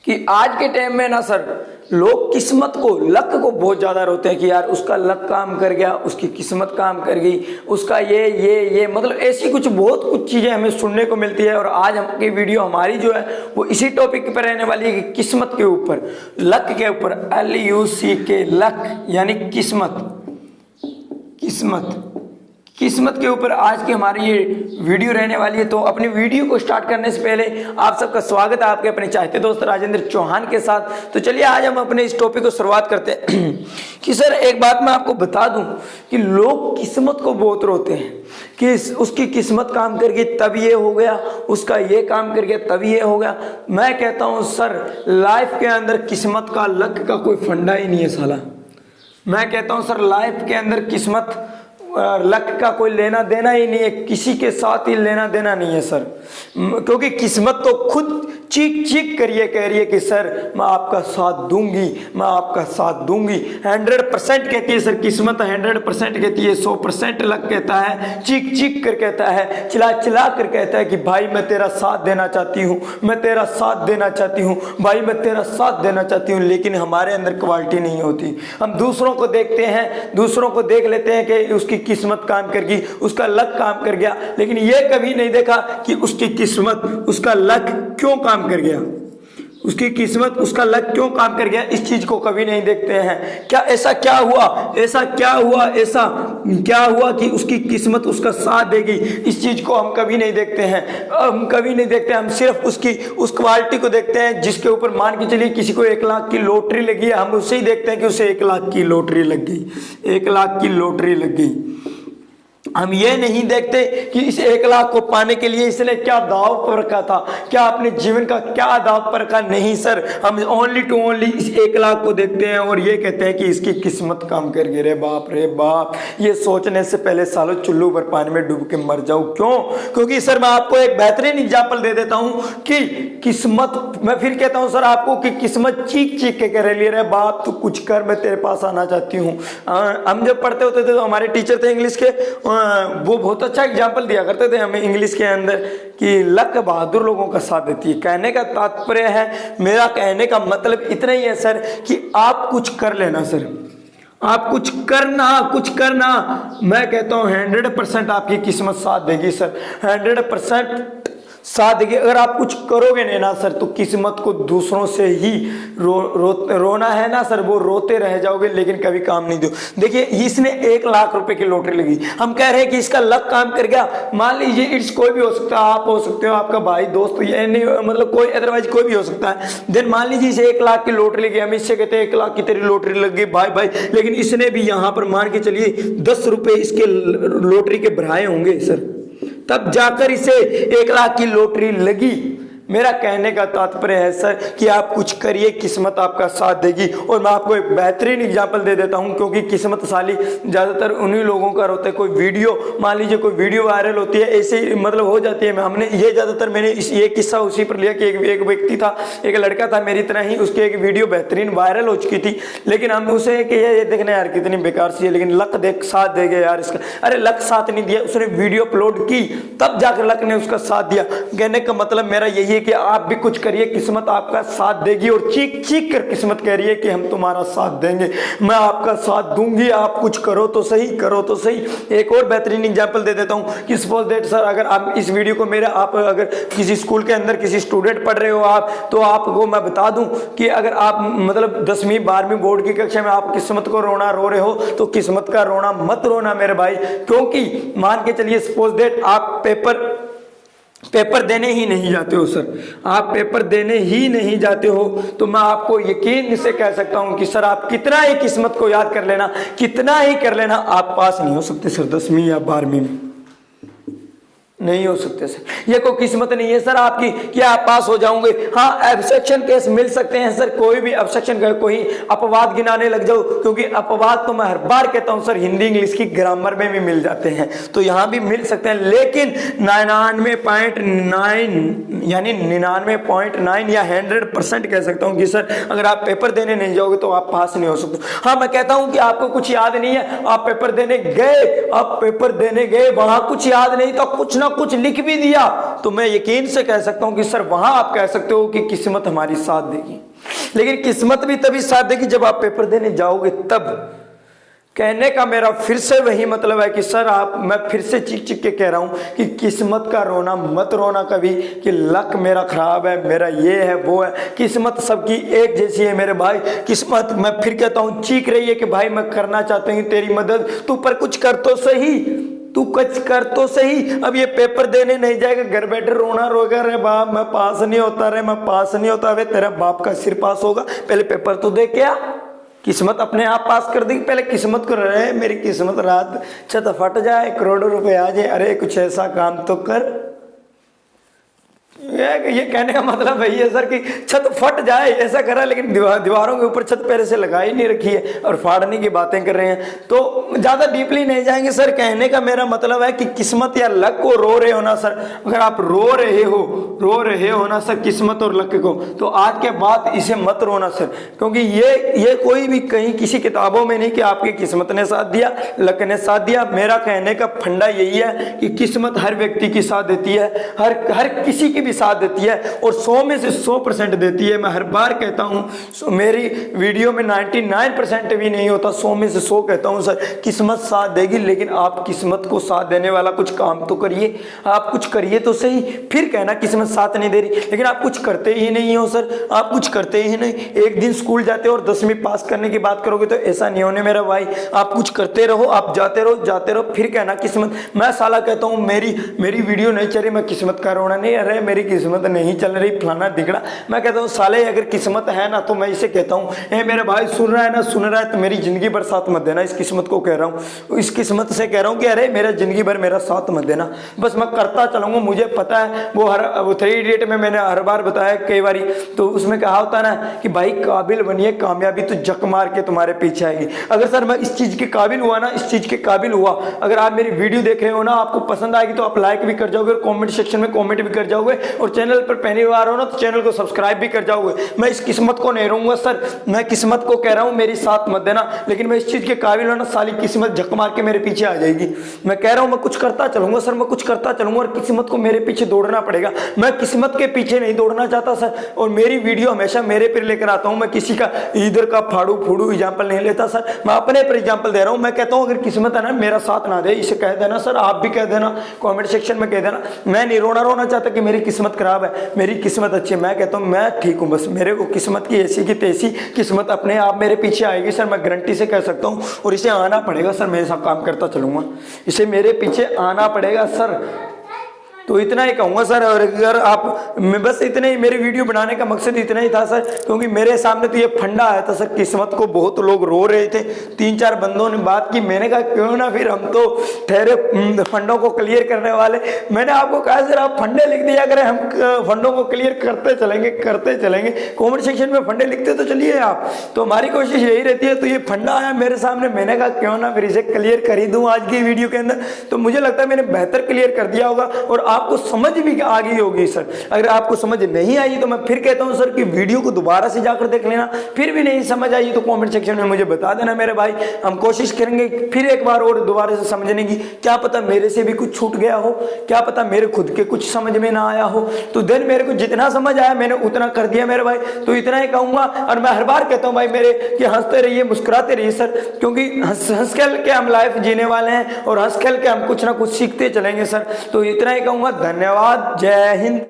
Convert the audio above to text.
कि आज के टाइम में ना सर लोग किस्मत को, लक को बहुत ज़्यादा रोते हैं कि यार उसका लक काम कर गया, उसकी किस्मत काम कर गई, उसका ये मतलब ऐसी बहुत कुछ चीज़ें हमें सुनने को मिलती है। और आज की वीडियो हमारी जो है वो इसी टॉपिक पर रहने वाली है कि किस्मत के ऊपर, लक के ऊपर, LUCK, लक यानी किस्मत के ऊपर आज की हमारी ये वीडियो रहने वाली है। तो अपनी वीडियो को स्टार्ट करने से पहले आप सबका स्वागत है आपके अपने चाहते दोस्त राजेंद्र चौहान के साथ। तो चलिए आज हम अपने इस टॉपिक को शुरुआत करते हैं कि सर एक बात मैं आपको बता दूं कि लोग किस्मत को बहुत रोते हैं कि उसकी किस्मत काम कर गई तब ये हो गया, उसका ये काम कर गया तब ये हो गया। मैं कहता हूँ सर लाइफ के अंदर किस्मत का, लक का कोई फंडा ही नहीं है साला। मैं कहता हूँ सर लाइफ के अंदर किस्मत लक का कोई लेना देना ही नहीं है, किसी के साथ ही लेना देना नहीं है सर। क्योंकि किस्मत तो खुद चीख चीख करिए कह रही है कि सर मैं आपका साथ दूंगी, मैं आपका साथ दूंगी। 100% कहती है सर किस्मत, 100% कहती है, 100% लक कहता है, चीख चीख कर कहता है, चिल्ला चिल्ला कर कहता है कि भाई मैं तेरा साथ देना चाहती हूँ, मैं तेरा साथ देना चाहती हूँ, भाई मैं तेरा साथ देना चाहती हूँ। लेकिन हमारे अंदर क्वालिटी नहीं होती। हम दूसरों को देखते हैं, दूसरों को देख लेते हैं कि उसकी किस्मत काम कर गई, उसका लक काम कर गया, लेकिन ये कभी नहीं देखा कि उसकी किस्मत, उसका लक क्यों काम कर गया, उसकी किस्मत, उसका लक क्यों काम कर गया, इस चीज को कभी नहीं देखते हैं। क्या ऐसा क्या हुआ कि उसकी किस्मत उसका साथ देगी, इस चीज को हम कभी नहीं देखते हैं। हम सिर्फ उसकी उस क्वालिटी को देखते हैं जिसके ऊपर मान के चलिए किसी को 1 लाख की लॉटरी लगी है, हम उससे ही देखते हैं कि उसे 1 लाख की लॉटरी लग गई, 1 लाख की लॉटरी लग गई। हम ये नहीं देखते कि इस 1 लाख को पाने के लिए इसने क्या दाव पर रखा था, क्या अपने जीवन का क्या दाव पर रखा। नहीं सर, हम ओनली टू ओनली इस 1 लाख को देखते हैं और ये कहते हैं कि इसकी किस्मत काम कर गई। रे बाप, ये सोचने से पहले सालों चुल्लू भर पानी में डूब के मर जाऊं। क्यों? क्योंकि सर मैं आपको एक बेहतरीन एग्जाम्पल दे देता हूं कि किस्मत, मैं फिर कहता हूं सर आपको कि किस्मत चीख चीख के कह रही है, रे बाप तू कुछ कर, मैं तेरे पास आना चाहती हूँ। हम जब पढ़ते होते थे तो हमारे टीचर थे इंग्लिश के, वो बहुत अच्छा एग्जाम्पल दिया करते थे हमें इंग्लिश के अंदर कि लक बहादुर लोगों का साथ देती है। कहने का तात्पर्य है, मेरा कहने का मतलब इतना ही है सर कि आप कुछ कर लेना सर, आप कुछ करना। मैं कहता हूँ 100% आपकी किस्मत साथ देगी सर, 100% साथ देखिए। अगर आप कुछ करोगे नहीं ना सर तो किस्मत को दूसरों से ही रोना है ना सर, वो रोते रह जाओगे लेकिन कभी काम नहीं दो। देखिए इसने 1 लाख रुपए की लॉटरी लगी, हम कह रहे हैं कि इसका लक काम कर गया। मान लीजिए इट्स कोई भी हो सकता है, आप हो सकते हो, आपका भाई दोस्त, ये नहीं मतलब कोई अदरवाइज कोई भी हो सकता है। देन मान लीजिए इसे 1 लाख की लॉटरी लगी, हम इससे कहते हैं 1 लाख की तेरी लॉटरी लग गई भाई, लेकिन इसने भी यहाँ पर मान के चलिए 10 रुपए इसके लॉटरी के भराए होंगे सर, तब जाकर इसे 1 लाख की लॉटरी लगी। मेरा कहने का तात्पर्य है सर कि आप कुछ करिए, किस्मत आपका साथ देगी। और मैं आपको एक बेहतरीन एग्जांपल दे देता हूं, क्योंकि किस्मत साली ज़्यादातर उन्हीं लोगों का होता है। कोई वीडियो, मान लीजिए कोई वीडियो वायरल होती है, ऐसे ही मतलब हो जाती है। हमने ये ज़्यादातर मैंने ये किस्सा उसी पर लिया कि एक व्यक्ति था, एक लड़का था मेरी तरह ही, उसकी एक वीडियो बेहतरीन वायरल हो चुकी थी, लेकिन हम उसे कि ये देखना यार कितनी बेकार सी है, लेकिन लक देख साथ दे गया यार इसका। अरे लक साथ नहीं दिया, उसने वीडियो अपलोड की तब जाकर लक ने उसका साथ दिया। कहने का मतलब मेरा यही है कि आप भी कुछ करिए, किस्मत आपका साथ देगी। और चीख चीख कर किस्मत कह रही है कि हम तुम्हारा साथ देंगे, मैं आपका साथ दूंगी, आप कुछ करो तो सही। एक और बेहतरीन एग्जांपल दे देता हूं कि सपोज दैट सर अगर आप इस वीडियो को मेरे, आप अगर किसी स्कूल के अंदर किसी स्टूडेंट पढ़ रहे हो आप, तो आपको मैं बता दूं कि अगर आप मतलब 10वीं 12वीं बोर्ड की कक्षा में आप किस्मत को रो रहे हो तो किस्मत का रोना मत रोना मेरे भाई। क्योंकि मान के चलिए सपोज दैट आप पेपर देने ही नहीं जाते हो सर, आप पेपर देने ही नहीं जाते हो, तो मैं आपको यकीन से कह सकता हूं कि सर आप कितना ही किस्मत को याद कर लेना, कितना ही कर लेना, आप पास नहीं हो सकते सर 10वीं या 12वीं में, नहीं हो सकते सर। ये कोई किस्मत नहीं है सर आपकी कि आप पास हो जाओगे। हाँ एब्स्ट्रैक्शन केस मिल सकते हैं सर, कोई भी एब्स्ट्रैक्शन का कोई अपवाद गिनाने लग जाओ, क्योंकि अपवाद तो मैं हर बार कहता हूं सर हिंदी इंग्लिश की ग्रामर में भी मिल जाते हैं, तो यहां भी मिल सकते हैं। लेकिन 99.9 यानी 99.9 या 100% कह सकता हूं कि सर अगर आप पेपर देने नहीं जाओगे तो आप पास नहीं हो सकते। हाँ मैं कहता हूं कि आपको कुछ याद नहीं है, आप पेपर देने गए, वहां कुछ याद नहीं, तो कुछ ना कुछ लिख भी दिया तो मैं यकीन से कह सकता हूं कि सर वहां आप कह सकते हो कि किस्मत हमारी साथ देगी। लेकिन किस्मत भी तभी साथ देगी जब आप पेपर देने जाओगे तब। कहने का मेरा फिर से वही मतलब है कि सर मैं फिर से चीख चीख के कह रहा हूं कि किस्मत का रोना मत रोना कभी कि लक मेरा खराब है, मेरा ये है वो है। किस्मत सबकी एक जैसी है मेरे भाई। किस्मत, मैं फिर कहता हूं, चीख रही है कि भाई मैं करना चाहती हूँ तेरी मदद, तू पर कुछ कर तो सही, तू कुछ कर तो सही। अब ये पेपर देने नहीं जाएगा, घर बैठे रोना रोएगा, रे बाप मैं पास नहीं होता, रे मैं पास नहीं होता। वे तेरा बाप का सिर पास होगा, पहले पेपर तो दे क्या, किस्मत अपने आप पास कर देगी। पहले किस्मत को रहे, मेरी किस्मत रात छत फट जाए, करोड़ों रुपए आ जाए, अरे कुछ ऐसा काम तो कर। ये कहने का मतलब वही है सर कि छत फट जाए ऐसा करा, लेकिन दीवारों के ऊपर छत पहले से लगाई नहीं रखी है और फाड़ने की बातें कर रहे हैं। तो ज्यादा डीपली नहीं जाएंगे सर। कहने का मेरा मतलब है कि किस्मत या लक को रो रहे हो ना सर, अगर आप रो रहे हो ना सर किस्मत और लक को, तो आज के बाद इसे मत रोना सर, क्योंकि ये कोई भी कहीं किसी किताबों में नहीं कि आपकी किस्मत ने साथ दिया, लक ने साथ दिया। मेरा कहने का फंडा यही है कि किस्मत हर व्यक्ति की साथ देती है, हर किसी की साथ देती है और 100 में से 100% देती है। मैं हर बार कहता हूं, मेरी वीडियो में 99% भी नहीं होता, 100 में से 100 कहता हूं सर किस्मत साथ देगी। लेकिन आप किस्मत को साथ देने वाला कुछ काम तो करिए, आप कुछ करिए तो सही। फिर कहना किस्मत साथ नहीं दे रही, लेकिन आप कुछ करते ही नहीं हो सर, आप कुछ करते ही नहीं। एक दिन स्कूल जाते हो और 10वीं पास करने की बात करोगे तो ऐसा नहीं होने मेरा भाई। आप कुछ करते रहो, आप जाते रहो, फिर कहना किस्मत। मैं साला कहता हूं मेरी वीडियो नहीं चल रही, मैं किस्मत का रोना नहीं, अरे मेरी किस्मत नहीं चल रही, फलाना दिखड़ा। मैं कहता हूँ साले अगर किस्मत है ना तो मैं इसे कहता हूँ, ए मेरे भाई सुन रहा है ना, सुन रहा है तो मेरी जिंदगी भर साथ मत देना। इस किस्मत को कह रहा हूँ, इस किस्मत से कह रहा हूँ कि अरे मेरा जिंदगी भर मेरा साथ मत देना, बस मैं करता चलूंगा। मुझे पता है वो 3 इडियट में मैंने हर बार बताया कई बारी, तो उसमें कहा होता है ना कि भाई काबिल बनिए, कामयाबी तो जक मार के तुम्हारे पीछे आएगी। अगर सर मैं इस चीज के काबिल हुआ ना, इस चीज के काबिल हुआ, अगर आप मेरी वीडियो देख रहे हो ना, आपको पसंद आएगी तो आप लाइक भी कर जाओगे और कॉमेंट सेक्शन में कॉमेंट भी कर जाओगे, और चैनल पर पहली बार हो ना तो चैनल को सब्सक्राइब भी कर जाओगे। मैं इस किस्मत को नहीं रहूंगा सर, मैं किस्मत को कह रहा हूं मेरी साथ मत देना, लेकिन मैं इस चीज के काबिल हूं ना, साली किस्मत झक मार के मेरे पीछे आ जाएगी। मैं कह रहा हूं मैं कुछ करता चलूंगा सर, मैं कुछ करता चलूंगा और किस्मत को मेरे पीछे दौड़ना पड़ेगा। मैं किस्मत के पीछे नहीं दौड़ना चाहता सर, और मेरी वीडियो हमेशा मेरे पर लेकर आता हूं। मैं किसी का इधर का फाड़ू फूड़ू एग्जाम्पल नहीं लेता सर, मैं अपने पर एग्जाम्पल दे रहा हूं। मैं कहता हूं अगर किस्मत है ना मेरा साथ ना दे, इसे कह देना सर, आप भी कह देना, कॉमेंट सेक्शन में कह देना। मैं नहीं रोना चाहता कि मेरी किस्मत खराब है, मेरी किस्मत अच्छी है। मैं कहता हूं मैं ठीक हूं, बस मेरे को किस्मत की ऐसी की तैसी, किस्मत अपने आप मेरे पीछे आएगी सर, मैं गारंटी से कह सकता हूं। और इसे आना पड़ेगा सर, मैं सब काम करता चलूंगा, इसे मेरे पीछे आना पड़ेगा सर। तो इतना ही कहूँगा सर। और अगर आप, मैं बस इतने ही, मेरी वीडियो बनाने का मकसद इतना ही था सर, क्योंकि मेरे सामने तो ये फंडा आया था सर किस्मत को। बहुत लोग रो रहे थे, 3-4 बंदों ने बात की। मैंने कहा क्यों ना फिर हम तो ठहरे फंडों को क्लियर करने वाले। मैंने आपको कहा सर आप फंडे लिख दिया करें, हम फंडों को क्लियर करते चलेंगे। कॉमेंट सेक्शन में फंडे लिखते तो चलिए आप, तो हमारी कोशिश यही रहती है। तो ये फंडा आया मेरे सामने, मैंने कहा क्यों ना फिर इसे क्लियर कर ही दूँ आज की वीडियो के अंदर। तो मुझे लगता है मैंने बेहतर क्लियर कर दिया होगा और आपको समझ भी आ गई होगी सर। अगर आपको समझ नहीं आई तो मैं फिर कहता हूं सर कि वीडियो को दोबारा से जाकर देख लेना। फिर भी नहीं समझ आई तो कमेंट सेक्शन में मुझे बता देना मेरे भाई, हम कोशिश करेंगे फिर एक बार और दोबारा से समझने की। क्या पता मेरे से भी कुछ छूट गया हो, क्या पता मेरे खुद के कुछ समझ में ना आया हो। तो देन मेरे को जितना समझ आया मैंने उतना कर दिया मेरे भाई। तो इतना ही कहूंगा, और मैं हर बार कहता हूं भाई मेरे कि हंसते रहिए, मुस्कुराते रहिए सर, क्योंकि हंस खेल के हम लाइफ जीने वाले हैं और हंस खेल के हम कुछ ना कुछ सीखते चलेंगे सर। तो इतना ही कहूंगा, धन्यवाद, जय हिंद।